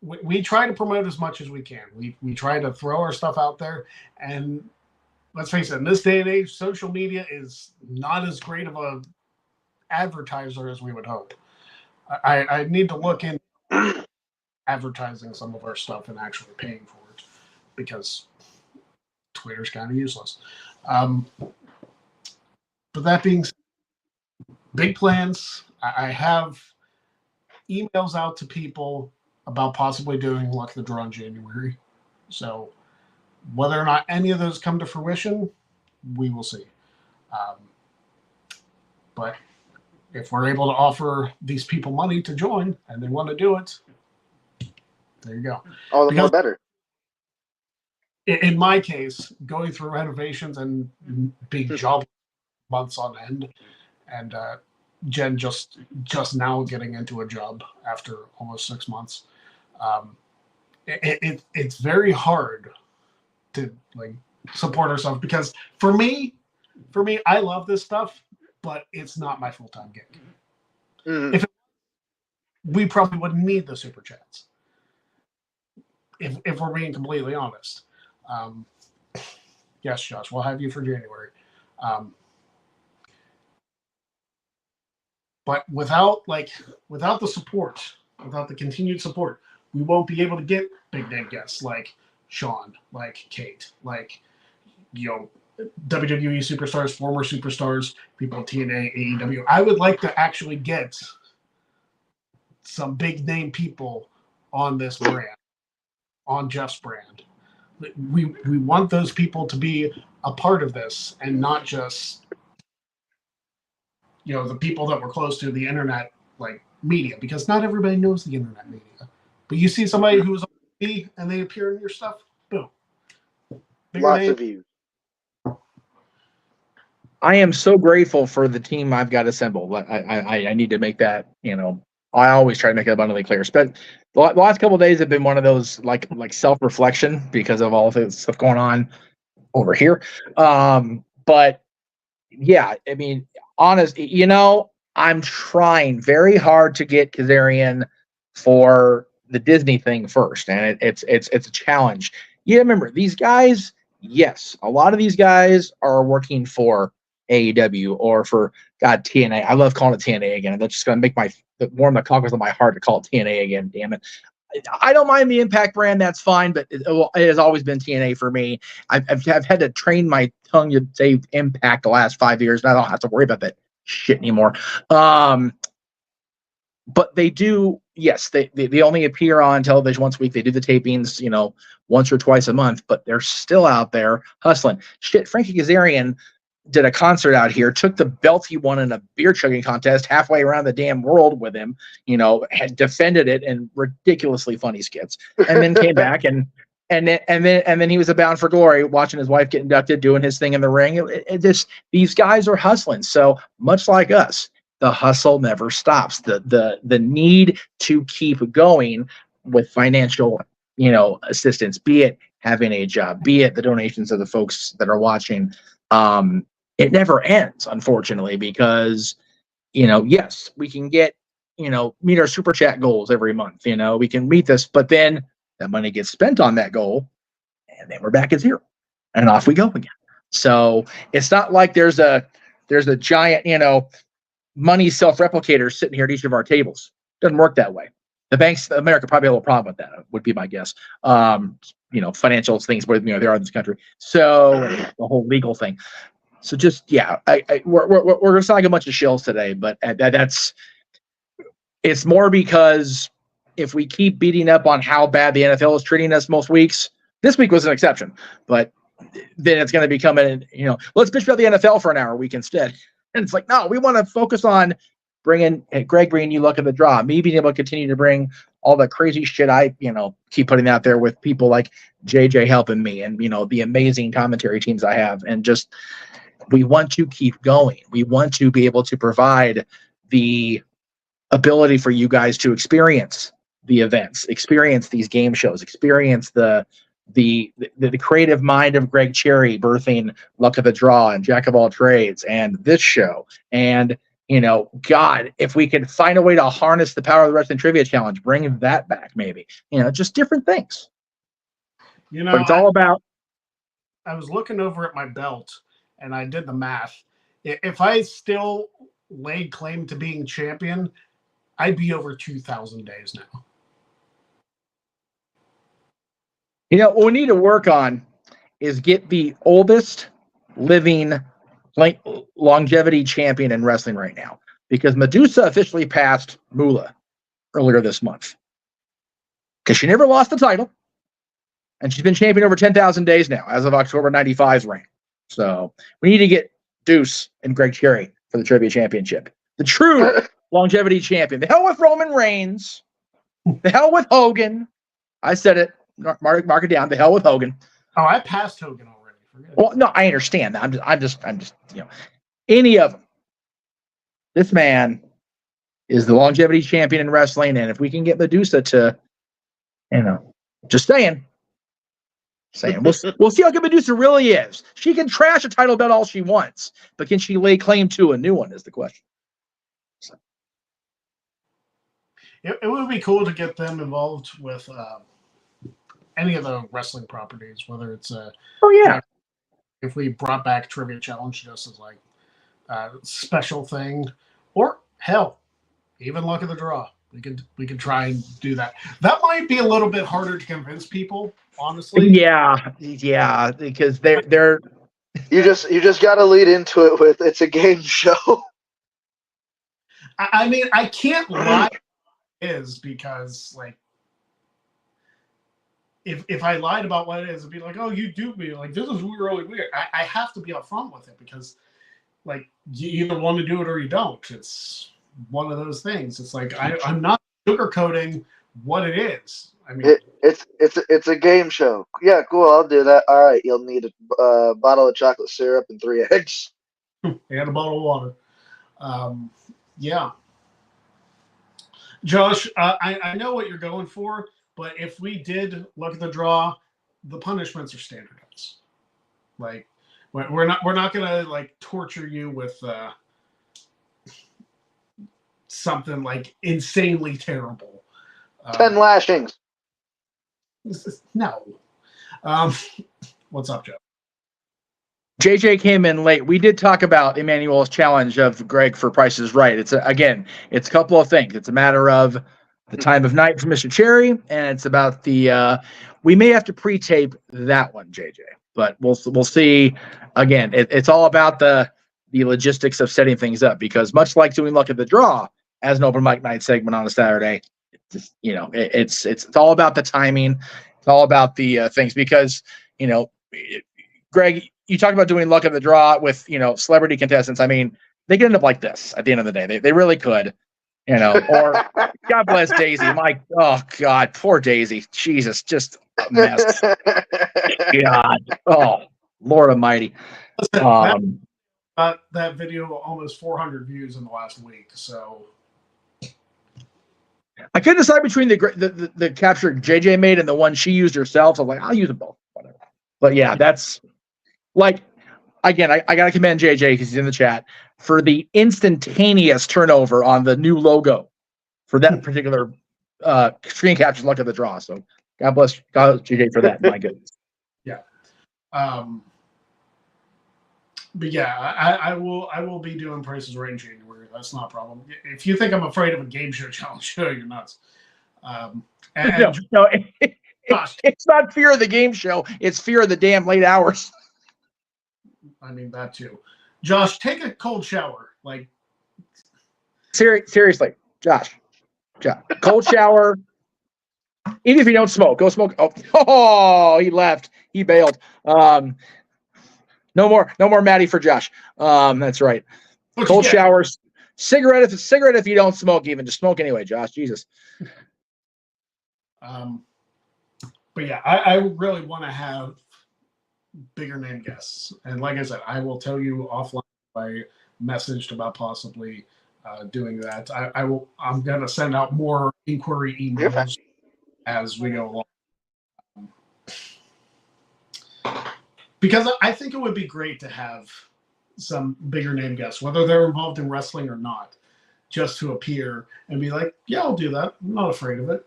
we try to promote as much as we can. We try to throw our stuff out there, and let's face it, in this day and age, social media is not as great of a advertiser as we would hope. I need to look in advertising some of our stuff and actually paying for it, because Twitter's kind of useless. But that being said, big plans. I have emails out to people about possibly doing Luck of the Draw in January. So whether or not any of those come to fruition, we will see. But if we're able to offer these people money to join and they want to do it, there you go. All the more better. In my case, going through renovations and being job months on end, and Jen just now getting into a job after almost 6 months, it's very hard to like support ourselves because for me, I love this stuff, but it's not my full-time gig. If we probably wouldn't need the super chats, if we're being completely honest. Yes, Josh, we'll have you for January. But without the support, without the continued support, we won't be able to get big name guests like Sean, like Kate, like WWE superstars, former superstars, people in TNA, AEW. I would like to actually get some big name people on this brand, on Jeff's brand. We want those people to be a part of this and not just the people that we're close to, the internet media, because not everybody knows the internet media. But you see somebody who's on TV and they appear in your stuff, boom. Lots of views. I am so grateful for the team I've got assembled. I need to make that, I always try to make it abundantly clear. But the last couple of days have been one of those like self-reflection because of all the stuff going on over here. But yeah, I mean, honest, I'm trying very hard to get Kazarian for the Disney thing first, and it's a challenge. Yeah, remember these guys. Yes, a lot of these guys are working for AEW or for TNA. I love calling it TNA again. That's just going to make warm the cockles of my heart to call it TNA again. Damn it. I don't mind the Impact brand. That's fine, but it has always been TNA for me. I've had to train my tongue to say Impact the last 5 years, and I don't have to worry about that shit anymore. But they do, yes, they only appear on television once a week. They do the tapings, once or twice a month, but they're still out there hustling. Shit, Frankie Kazarian did a concert out here, took the belt he won in a beer chugging contest halfway around the damn world with him, had defended it in ridiculously funny skits, and then came back and then he was a Bound for Glory, watching his wife get inducted, doing his thing in the ring. These guys are hustling. So much like us, the hustle never stops. The need to keep going with financial, assistance, be it having a job, be it the donations of the folks that are watching. It never ends, unfortunately, because, yes, we can get, meet our super chat goals every month. We can meet this, but then that money gets spent on that goal and then we're back at zero and off we go again. So it's not like there's a giant, money self-replicator sitting here at each of our tables. Doesn't work that way. The banks, America probably have a little problem with that, would be my guess. Financial things where they are in this country. So the whole legal thing. So just we're gonna sound like a bunch of shills today, but it's more because if we keep beating up on how bad the NFL is treating us most weeks, this week was an exception, but then it's going to become let's bitch about the NFL for an hour a week instead. And it's like, no, we want to focus on bringing Greg bringing you luck of the draw, me being able to continue to bring all the crazy shit I, keep putting out there with people like JJ helping me and, the amazing commentary teams I have. And just, we want to keep going. We want to be able to provide the ability for you guys to experience the events, experience these game shows, experience the creative mind of Greg Cherry birthing Luck of the Draw and Jack of All Trades and this show. And, God, if we could find a way to harness the power of the Wrestling Trivia Challenge, bring that back maybe, just different things. But it's all about. I was looking over at my belt and I did the math. If I still laid claim to being champion, I'd be over 2,000 days now. What we need to work on is get the oldest living longevity champion in wrestling right now, because Medusa officially passed Moolah earlier this month because she never lost the title, and she's been champion over 10,000 days now as of October 95's reign. So we need to get Deuce and Greg Cherry for the Trivia Championship, the true longevity champion. The hell with Roman Reigns, the hell with Hogan. I said it. Mark it down. The hell with Hogan. Oh, I passed Hogan already. Forget well, no, I understand that. I'm just, any of them. This man is the longevity champion in wrestling, and if we can get Medusa to, Just saying. We'll see how good Medusa really is. She can trash a title belt all she wants, but can she lay claim to a new one is the question. So. It would be cool to get them involved with any of the wrestling properties, whether it's if we brought back Trivia Challenge just as like a special thing, or hell, even Luck of the Draw. We could try and do that. That might be a little bit harder to convince people, honestly. Yeah, because they're. You just got to lead into it with it's a game show. I mean, I can't lie. It is because like if I lied about what it is, it'd be like, oh, you duped me. Like this is really weird. I have to be upfront with it because like you either want to do it or you don't. It's one of those things. It's like I'm not sugarcoating what it is. I mean, it's a game show. Yeah, cool. I'll do that. All right, you'll need a bottle of chocolate syrup and 3 eggs and a bottle of water. Yeah, Josh, I know what you're going for, but if we did Luck of the Draw, the punishments are standardized. Like we're not gonna like torture you with something like insanely terrible. 10 lashings. No. What's up, Joe? JJ came in late. We did talk about Emmanuel's challenge of Greg for Price is Right. It's a couple of things. It's a matter of the time of night for Mr. Cherry, and it's about the. We may have to pre-tape that one, JJ, but we'll see. Again, it's all about the logistics of setting things up because much like doing Luck of the Draw as an open mic night segment on a Saturday, it's all about the timing. It's all about the things because Greg, you talk about doing Luck of the Draw with celebrity contestants. I mean, they could end up like this at the end of the day. They really could, Or God bless Daisy. Oh God, poor Daisy. Jesus, just a mess. God, oh Lord Almighty. That video almost 400 views in the last week. So I couldn't decide between the capture JJ made and the one she used herself. So I'm like, I'll use them both. Whatever. But yeah, that's like, again, I got to commend JJ because he's in the chat for the instantaneous turnover on the new logo for that particular screen capture Luck of the Draw. So God bless JJ for that. My goodness. Yeah. But yeah, I will be doing Prices Right in January. That's not a problem. If you think I'm afraid of a game show challenge, you're nuts. No, it's not fear of the game show. It's fear of the damn late hours. I mean that too. Josh, take a cold shower. Like seriously, Josh, cold shower. Even if you don't smoke, go smoke. Oh, he left. He bailed. No more Maddie for Josh. That's right. Cold showers, cigarette if you don't smoke, even just smoke anyway, Josh. Jesus. But yeah, I really want to have bigger name guests, and like I said, I will tell you offline. I messaged about possibly doing that. I'm gonna send out more inquiry emails as we go along. Because I think it would be great to have some bigger name guests, whether they're involved in wrestling or not, just to appear and be like, yeah, I'll do that. I'm not afraid of it.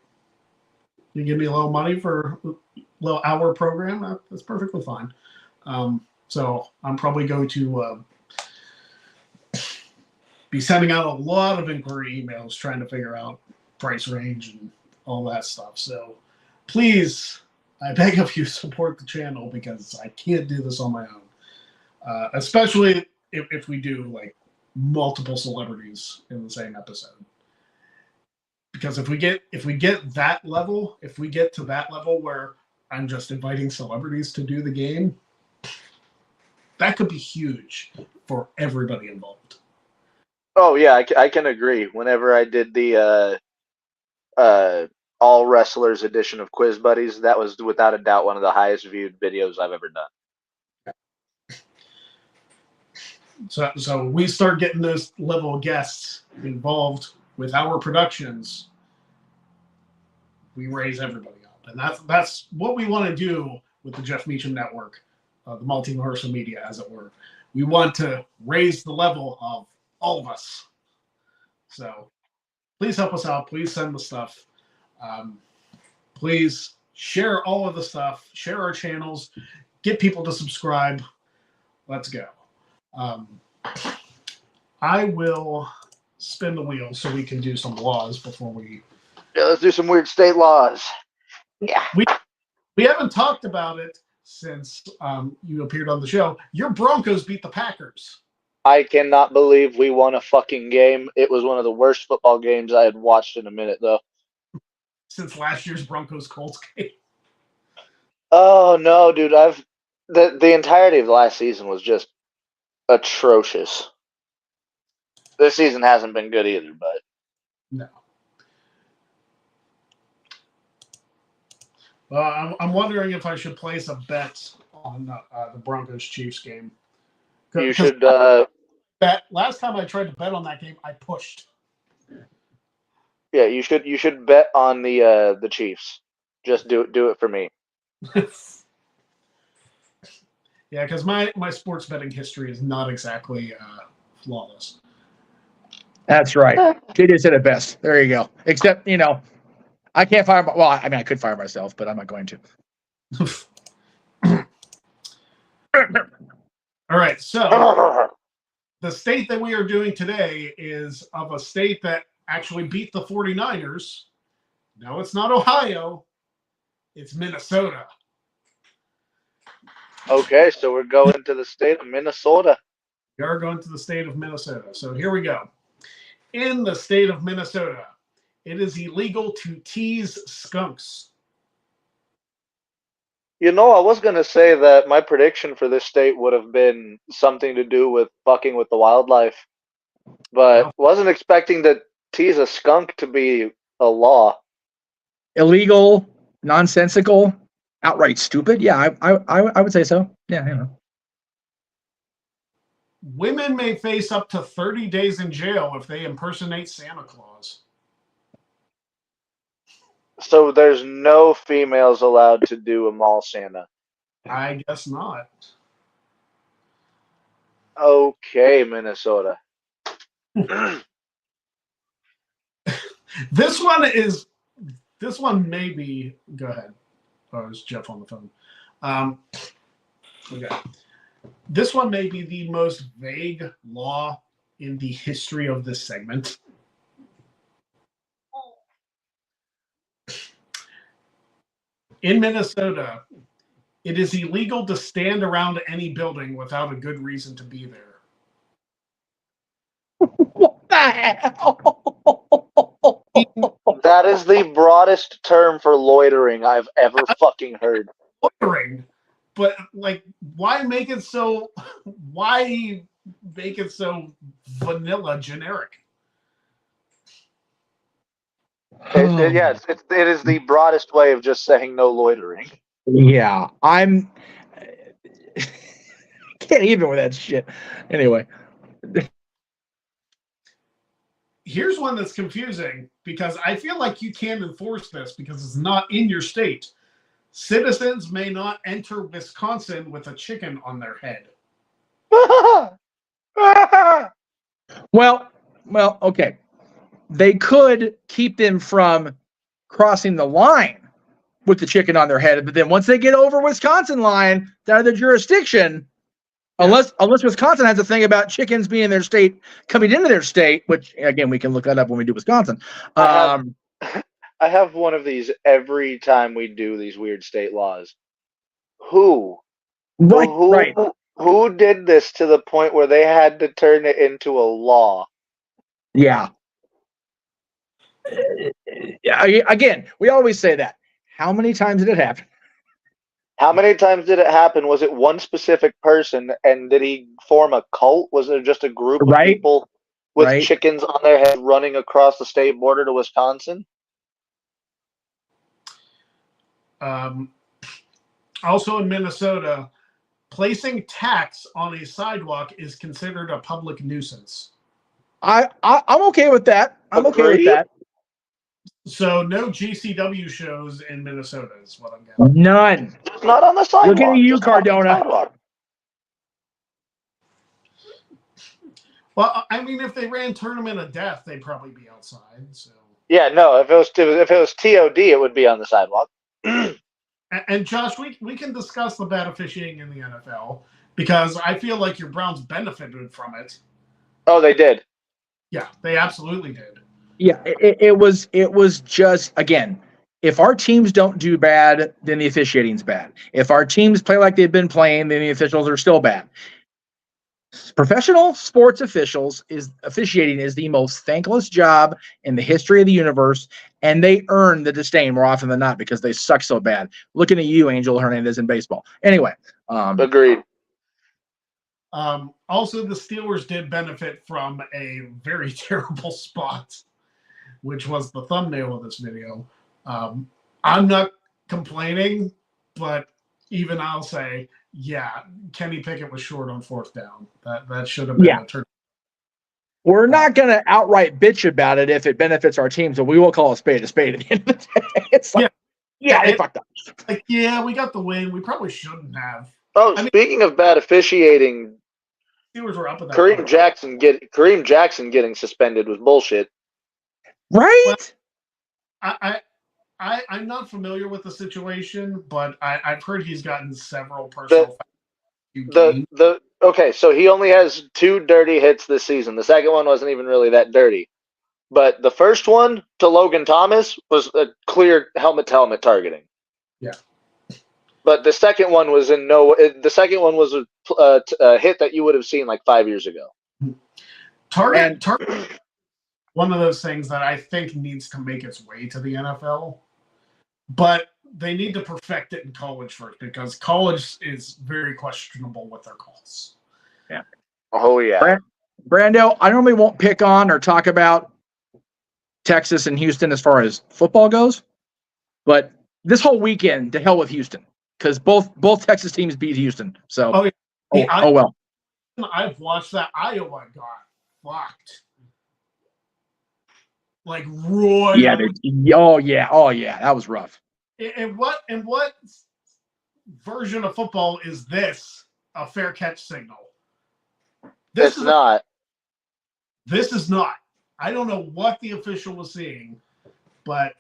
You give me a little money for a little hour program, that's perfectly fine. So I'm probably going to be sending out a lot of inquiry emails trying to figure out price range and all that stuff. So please, I beg of you, support the channel because I can't do this on my own. Especially if we do like multiple celebrities in the same episode. Because if we get that level, if we get to that level where I'm just inviting celebrities to do the game, that could be huge for everybody involved. Oh yeah, I can agree. Whenever I did the all wrestlers edition of Quiz Buddies, that was without a doubt one of the highest viewed videos I've ever done. So we start getting this level of guests involved with our productions, we raise everybody up. And that's what we want to do with the Jeff Meacham Network, the multiversal media, as it were. We want to raise the level of all of us. So please help us out. Please send the stuff. Please share all of the stuff. Share our channels. Get people to subscribe. Let's go. I will spin the wheel so we can do some laws before we... Yeah, let's do some weird state laws. Yeah. We haven't talked about it since you appeared on the show. Your Broncos beat the Packers. I cannot believe we won a fucking game. It was one of the worst football games I had watched in a minute, though. Since last year's Broncos-Colts game. Oh, no, dude. The entirety of last season was just atrocious. This season hasn't been good either, but... No. I'm wondering if I should place a bet on the Broncos-Chiefs game. You should... bet. Last time I tried to bet on that game, I pushed. Yeah, you should bet on the Chiefs. Just do it for me. Yeah, because my sports betting history is not exactly flawless. That's right. JJ said it best. There you go. Except, I can't fire. Well, I mean, I could fire myself, but I'm not going to. All right. So the state that we are doing today is of a state that actually beat the 49ers. No, it's not Ohio. It's Minnesota. Okay, so we're going to the state of Minnesota. We are going to the state of Minnesota. So here we go. In the state of Minnesota, it is illegal to tease skunks. I was going to say that my prediction for this state would have been something to do with fucking with the wildlife, but wasn't expecting to tease a skunk to be a law. Illegal, nonsensical, outright stupid. Yeah, I would say so. Yeah. Women may face up to 30 days in jail if they impersonate Santa Claus. So there's no females allowed to do a mall Santa? I guess not. Okay, Minnesota. This one may be, go ahead. Oh, it's Jeff on the phone. Okay. This one may be the most vague law in the history of this segment. In Minnesota, it is illegal to stand around any building without a good reason to be there. What the hell? That is the broadest term for loitering I've ever fucking heard. Loitering, but why make it so? Why make it so vanilla generic? It is the broadest way of just saying no loitering. Yeah, I'm can't even with that shit. Anyway. Here's one that's confusing because I feel like you can't enforce this because it's not in your state. Citizens may not enter Wisconsin with a chicken on their head. Well, okay. They could keep them from crossing the line with the chicken on their head, but then once they get over Wisconsin line, they're out of their jurisdiction. Unless Wisconsin has a thing about chickens being in their state, coming into their state, which again we can look that up when we do Wisconsin. I have one of these every time we do these weird state laws. Who did this to the point where they had to turn it into a law? Yeah. Again, we always say that. How many times did it happen? How many times did it happen? Was it one specific person, and did he form a cult? Was there just a group of people with chickens on their head running across the state border to Wisconsin? Also in Minnesota, placing tacks on a sidewalk is considered a public nuisance. I'm okay with that. I'm okay with that. So no GCW shows in Minnesota is what I'm getting. None. Just not on the sidewalk. Looking at you, Just not on the Cardona. sidewalk. Well, I mean, if they ran Tournament of Death, they'd probably be outside. So. Yeah, no. If it was TOD, it would be on the sidewalk. And Josh, we can discuss the bad officiating in the NFL because I feel like your Browns benefited from it. Oh, they did. Yeah, they absolutely did. Yeah, it was just, again, if our teams don't do bad, then the officiating's bad. If our teams play like they've been playing, then the officials are still bad. Professional sports officiating is the most thankless job in the history of the universe, and they earn the disdain more often than not because they suck so bad. Looking at you, Angel Hernandez, in baseball. Anyway. Agreed. Also, the Steelers did benefit from a very terrible spot, which was the thumbnail of this video. I'm not complaining, but even I'll say, yeah, Kenny Pickett was short on fourth down. That should have been a turn. We're not going to outright bitch about it if it benefits our team, so we will call a spade at the end of the day. It's like, they fucked up. Like, yeah, we got the win. We probably shouldn't have. Oh, speaking of bad officiating, Steelers were up at that Kareem point. Jackson getting suspended was bullshit. Right? Well, I'm not familiar with the situation, but I've heard he's gotten several personal. Okay, so he only has 2 dirty hits this season. The second one wasn't even really that dirty, but the first one to Logan Thomas was a clear helmet-to-helmet targeting. Yeah, but the second one was The second one was a hit that you would have seen like 5 years ago. Target. One of those things that I think needs to make its way to the NFL. But they need to perfect it in college first because college is very questionable with their calls. Yeah. Oh, yeah. Brando, I normally won't pick on or talk about Texas and Houston as far as football goes, but this whole weekend, to hell with Houston, because both Texas teams beat Houston. So, well. I've watched that. Iowa got fucked. Like Roy. Yeah. Oh yeah. That was rough. And what version of football is this? A fair catch signal? This is not. This is not. I don't know what the official was seeing, but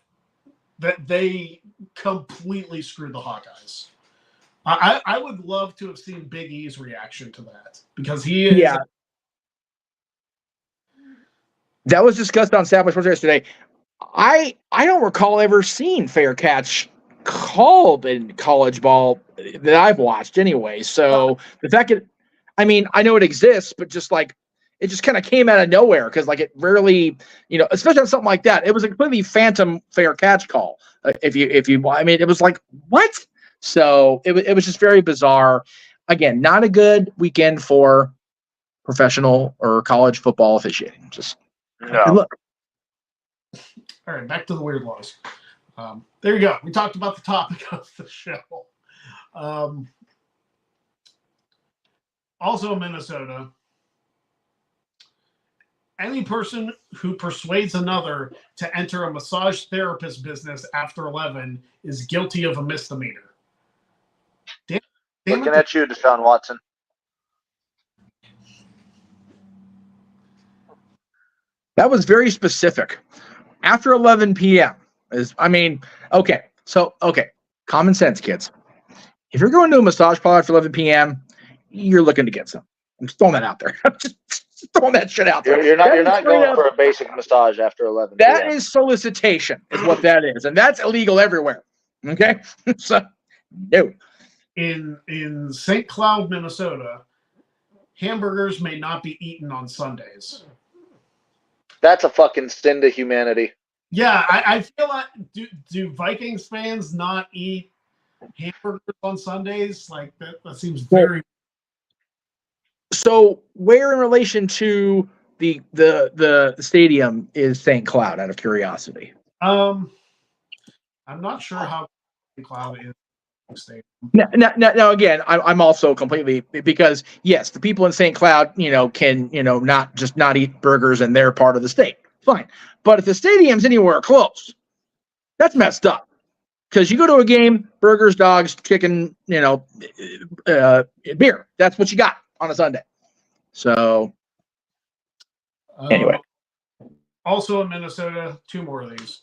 that they completely screwed the Hawkeyes. I would love to have seen Big E's reaction to that because he is. Yeah. That was discussed on Southwest Sports yesterday. I don't recall ever seeing fair catch called in college ball that I've watched anyway. So the fact that, I mean, I know it exists, but just like it just kind of came out of nowhere because like it rarely, especially on something like that, it was a completely phantom fair catch call. If you, I mean, it was like what? So it was just very bizarre. Again, not a good weekend for professional or college football officiating. Just. No. Look. All right, back to the weird laws. There you go. We talked about the topic of the show. Also in Minnesota, any person who persuades another to enter a massage therapist business after 11 is guilty of a misdemeanor. Looking at you, Deshaun Watson. That was very specific. After 11 p.m. Common sense, kids. If you're going to a massage parlor after 11 p.m., you're looking to get some. I'm just throwing that out there. just throwing that shit out there. You're not going for a basic massage after 11 p.m. That is solicitation, is what that is, and that's illegal everywhere. Okay, so no. In St. Cloud, Minnesota, hamburgers may not be eaten on Sundays. That's a fucking sin to humanity. Yeah, I feel like do Vikings fans not eat hamburgers on Sundays? Like that seems very. So where in relation to the stadium is St. Cloud? Out of curiosity. I'm not sure how St. Cloud is. Now, again, I'm also completely because yes, the people in St. Cloud, can not eat burgers in their part of the state. Fine, but if the stadium's anywhere close, That's messed up. Because you go to a game, burgers, dogs, chicken, beer. That's what you got on a Sunday. So anyway. Also in Minnesota, 2 more of these.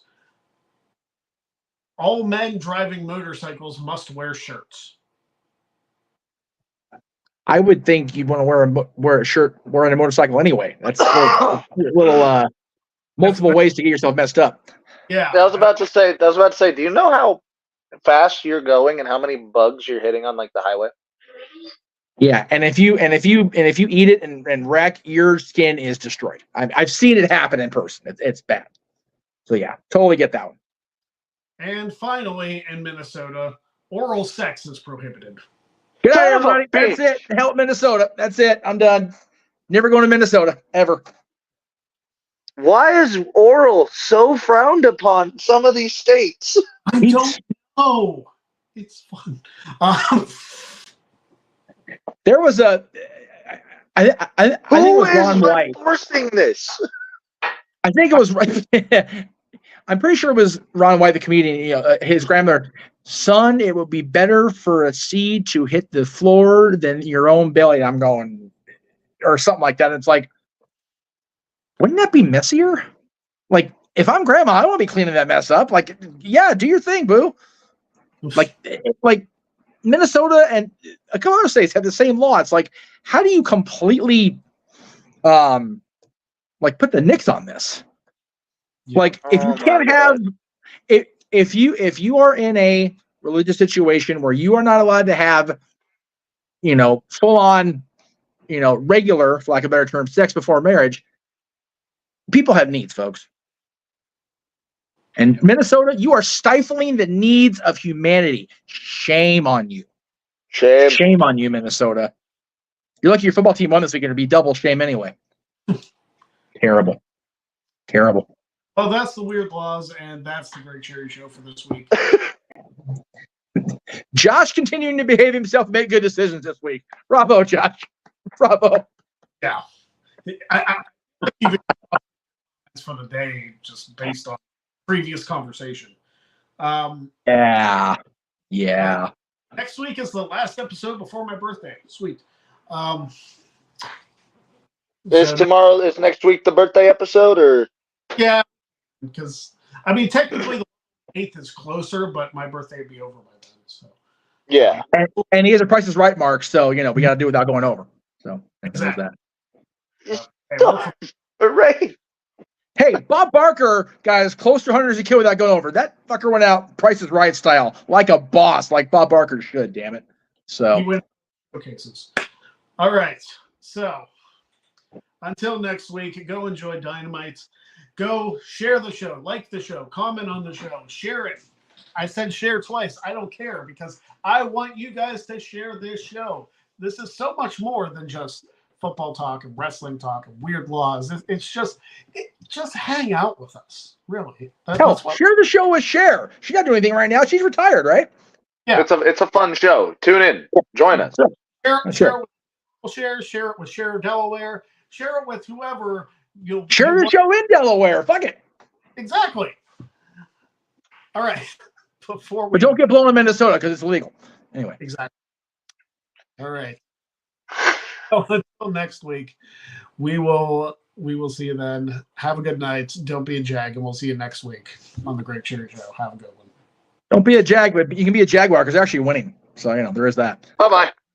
All men driving motorcycles must wear shirts. I would think you'd want to wear a shirt wearing a motorcycle anyway. That's little multiple ways to get yourself messed up. Yeah. I was about to say, do you know how fast you're going and how many bugs you're hitting on like the highway? Yeah, and if you eat it and wreck, your skin is destroyed. I've seen it happen in person. It's bad. So yeah, totally get that one. And finally, in Minnesota, oral sex is prohibited. Good night, everybody. That's it. Help Minnesota. That's it. I'm done. Never going to Minnesota ever. Why is oral so frowned upon in some of these states? I don't know. It's fun. There was I think it was Ron White enforcing this. I think it was. I'm pretty sure it was Ron White, the comedian. His grandmother, son, it would be better for a seed to hit the floor than your own belly. I'm going, or something like that. It's like, wouldn't that be messier? Like, if I'm grandma, I don't want to be cleaning that mess up. Like, yeah, do your thing, boo. Like Minnesota and a couple other states have the same law. It's like, how do you completely, put the nix on this? Like, if you can't have, if you are in a religious situation where you are not allowed to have, full on, regular, for lack of a better term, sex before marriage, people have needs, folks. And Minnesota, you are stifling the needs of humanity. Shame on you. Shame on you, Minnesota. You're lucky your football team won this weekend. It'd be double shame anyway. Terrible. Terrible. Oh, that's the weird laws, and that's the Great Cherry Show for this week. Josh continuing to behave himself and make good decisions this week. Bravo, Josh. Bravo. Yeah. I even for the day, just based on previous conversation. Yeah. Next week is the last episode before my birthday. Sweet. Is next week the birthday episode, or? Yeah, because technically the 8th is closer, but my birthday would be over by then. So yeah, and he has a Price is Right mark, so we got to do without going over. So exactly. That. Hooray! Hey, Bob Barker got as close to 100 as he could without going over. That fucker went out Price is Right style, like a boss, like Bob Barker should. Damn it! So he went cases. All right, so. Until next week, go enjoy Dynamite. Go share the show, like the show, comment on the show, share it. I said share twice. I don't care because I want you guys to share this show. This is so much more than just football talk and wrestling talk and weird laws. It's just hang out with us, really. Share the show with Cher. She not doing anything right now. She's retired, right? Yeah. It's a fun show. Tune in. Join us. Share it with Cher Delaware. Share it with whoever you'll share the show in Delaware. Fuck it. Exactly. All right. But don't get blown in Minnesota because it's illegal. Anyway. Exactly. All right. So until next week, we will see you then. Have a good night. Don't be a jag, and we'll see you next week on the Great Cherry Show. Have a good one. Don't be a jag, but you can be a Jaguar because they're actually winning. So there is that. Bye-bye.